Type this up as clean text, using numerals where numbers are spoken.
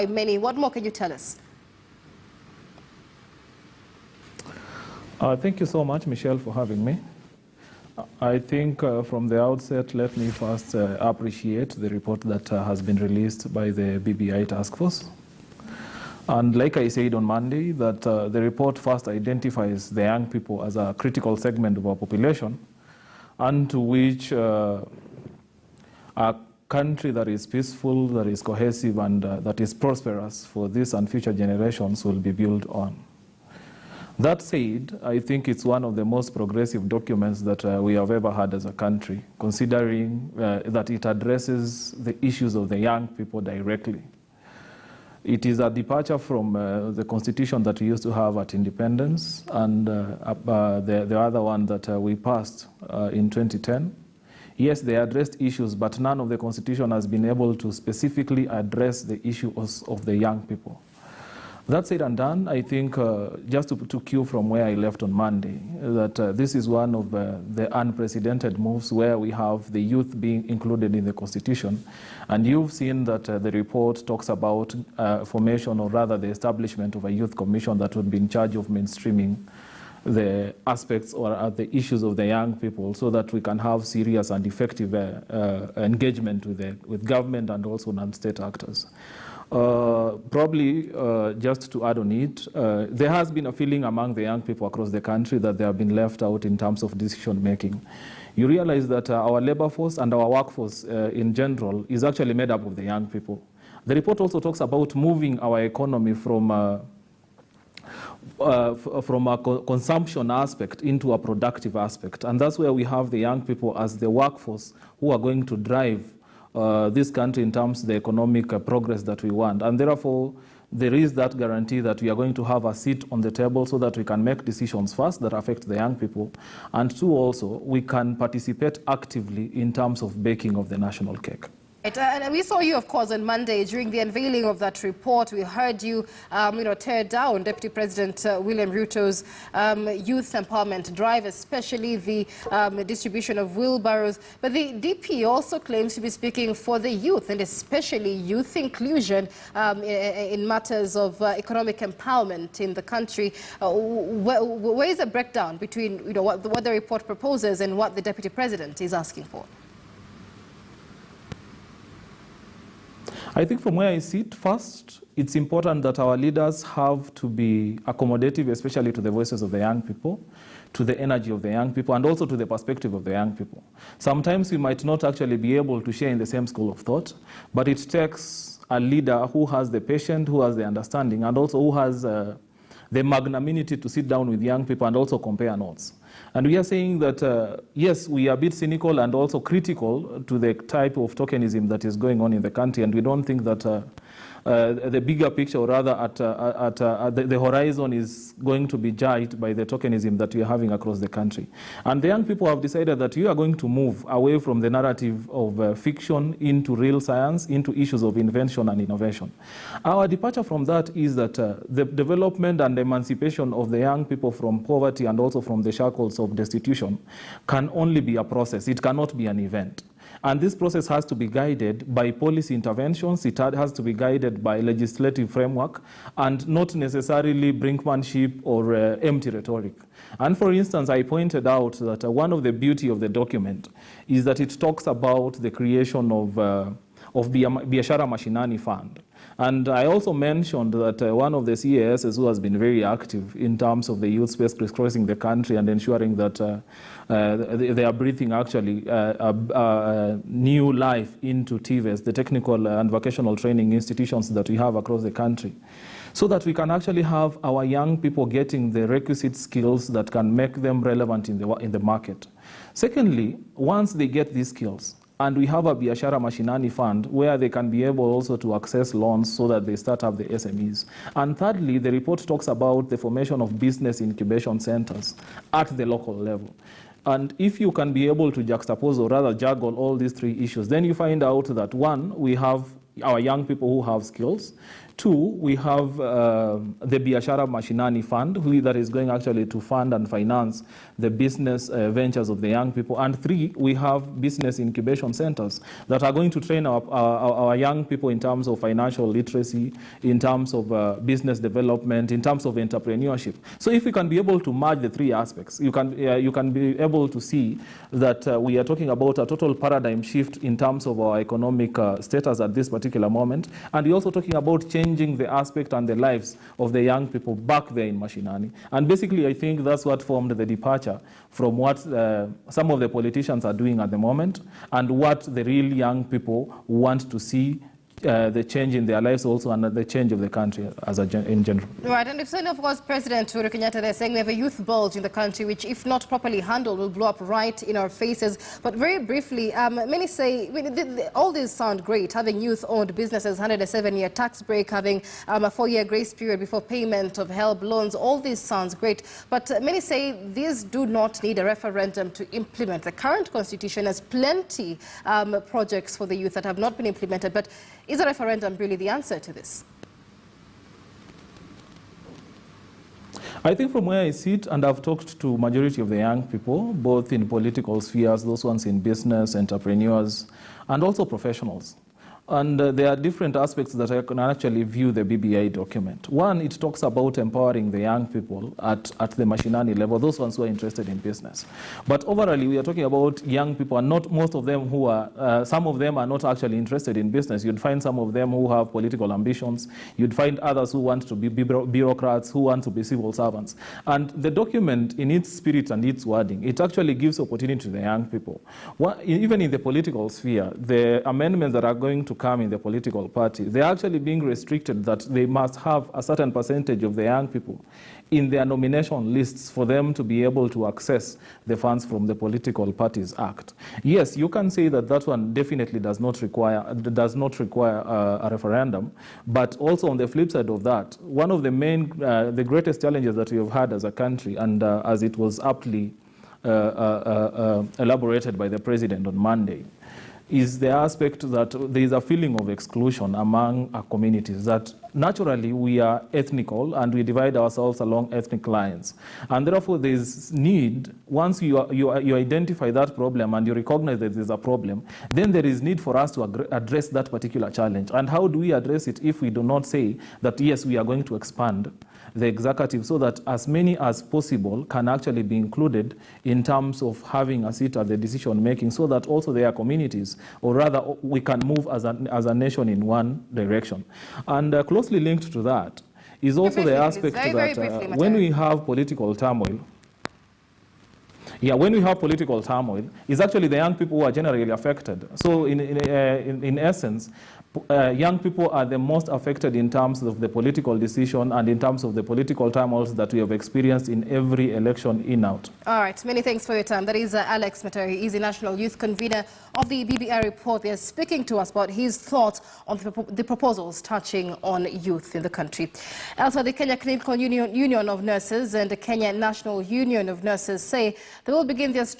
Many. What more can you tell us? Thank you so much, Michelle, for having me. I think from the outset, let me first appreciate the report that has been released by the BBI task force. And like I said on Monday, that the report first identifies the young people as a critical segment of our population, and to which a country that is peaceful, that is cohesive, and that is prosperous for this and future generations will be built on. That said, I think it's one of the most progressive documents that we have ever had as a country, considering that it addresses the issues of the young people directly. It is a departure from the constitution that we used to have at independence and the other one that we passed in 2010. Yes, they addressed issues, but none of the constitution has been able to specifically address the issues of the young people. That said and done, I think just to cue from where I left on Monday, that this is one of the unprecedented moves where we have the youth being included in the Constitution. And you've seen that the report talks about formation, or rather the establishment of a youth commission that would be in charge of mainstreaming the aspects or the issues of the young people, so that we can have serious and effective engagement with government and also non-state actors. Probably, just to add on it, there has been a feeling among the young people across the country that they have been left out in terms of decision making. You realize that our labor force and our workforce in general is actually made up of the young people. The report also talks about moving our economy from a consumption aspect into a productive aspect. And that's where we have the young people as the workforce who are going to drive this country in terms of the economic progress that we want. And therefore, there is that guarantee that we are going to have a seat on the table so that we can make decisions first that affect the young people. And two, also, we can participate actively in terms of baking of the national cake. And we saw you, of course, on Monday during the unveiling of that report. We heard you, tear down Deputy President William Ruto's youth empowerment drive, especially the distribution of wheelbarrows. But the DP also claims to be speaking for the youth, and especially youth inclusion in matters of economic empowerment in the country. Where is the breakdown between what the report proposes and what the Deputy President is asking for? I think from where I sit, first, it's important that our leaders have to be accommodative, especially to the voices of the young people, to the energy of the young people, and also to the perspective of the young people. Sometimes we might not actually be able to share in the same school of thought, but it takes a leader who has the patience, who has the understanding, and also who has the magnanimity to sit down with young people and also compare notes. And we are saying that, yes, we are a bit cynical and also critical to the type of tokenism that is going on in the country, and we don't think that the bigger picture, or rather the horizon, is going to be judged by the tokenism that we are having across the country. And the young people have decided that we are going to move away from the narrative of fiction into real science, into issues of invention and innovation. Our departure from that is that the development and emancipation of the young people from poverty and also from the shackles of destitution can only be a process. It cannot be an event. And this process has to be guided by policy interventions. It has to be guided by legislative framework, and not necessarily brinkmanship or empty rhetoric. And for instance, I pointed out that one of the beauty of the document is that it talks about the creation of Biashara Mashinani Fund. And I also mentioned that one of the CASs who has been very active in terms of the youth space crisscrossing the country and ensuring that they are breathing actually new life into TVES, the technical and vocational training institutions that we have across the country, so that we can actually have our young people getting the requisite skills that can make them relevant in the market. Secondly, once they get these skills, and we have a Biashara Mashinani Fund where they can be able also to access loans so that they start up the SMEs. And thirdly, the report talks about the formation of business incubation centers at the local level. And if you can be able to juxtapose, or rather juggle, all these three issues, then you find out that, one, we have our young people who have skills. 2, we have the Biashara Mashinani Fund, that is going actually to fund and finance the business ventures of the young people. And 3, we have business incubation centers that are going to train our young people in terms of financial literacy, in terms of business development, in terms of entrepreneurship. So if we can be able to merge the 3 aspects, you can be able to see that we are talking about a total paradigm shift in terms of our economic status at this particular moment. And we're also talking about changing the aspect and the lives of the young people back there in Mashinani. And basically, I think that's what formed the departure from what some of the politicians are doing at the moment and what the real young people want to see the change in their lives also and the change of the country in general. Right, and if of course President Uhuru Kenyatta, they're saying we have a youth bulge in the country which, if not properly handled, will blow up right in our faces. But very briefly, many say, all these sound great, having youth-owned businesses, 107-year tax break, having a 4-year grace period before payment of HELB loans, all this sounds great. But many say these do not need a referendum to implement. The current constitution has plenty projects for the youth that have not been implemented. But is a referendum really the answer to this? I think from where I sit, and I've talked to majority of the young people, both in political spheres, those ones in business, entrepreneurs, and also professionals. And there are different aspects that I can actually view the BBI document. One, it talks about empowering the young people at the Mashinani level, those ones who are interested in business. But overall, we are talking about young people, and not most of them who are, some of them are not actually interested in business. You'd find some of them who have political ambitions. You'd find others who want to be bureaucrats, who want to be civil servants. And the document, in its spirit and its wording, it actually gives opportunity to the young people. Even in the political sphere, the amendments that are going to come in the political party, they're actually being restricted that they must have a certain percentage of the young people in their nomination lists for them to be able to access the funds from the Political Parties Act. Yes, you can say that that one definitely does not require a referendum, but also on the flip side of that, one of the the greatest challenges that we have had as a country, and as it was aptly elaborated by the President on Monday, is the aspect that there is a feeling of exclusion among our communities, that naturally we are ethnical and we divide ourselves along ethnic lines. And therefore there is need, once you identify that problem and you recognize that there is a problem, then there is need for us to address that particular challenge. And how do we address it if we do not say that, yes, we are going to expand the executive so that as many as possible can actually be included in terms of having a seat at the decision making, so that also their communities, or rather we can move as a nation in one direction. And closely linked to that is also the aspect that when we have political turmoil, when we have political turmoil, it's actually the young people who are generally affected. So in essence, young people are the most affected in terms of the political decision and in terms of the political turmoils that we have experienced in every election in-out. All right, many thanks for your time. That is Alex Matari. He's the National Youth Convener of the BBI report. They're speaking to us about his thoughts on the proposals touching on youth in the country. Also, the Kenya Clinical Union of Nurses and the Kenya National Union of Nurses say they will begin their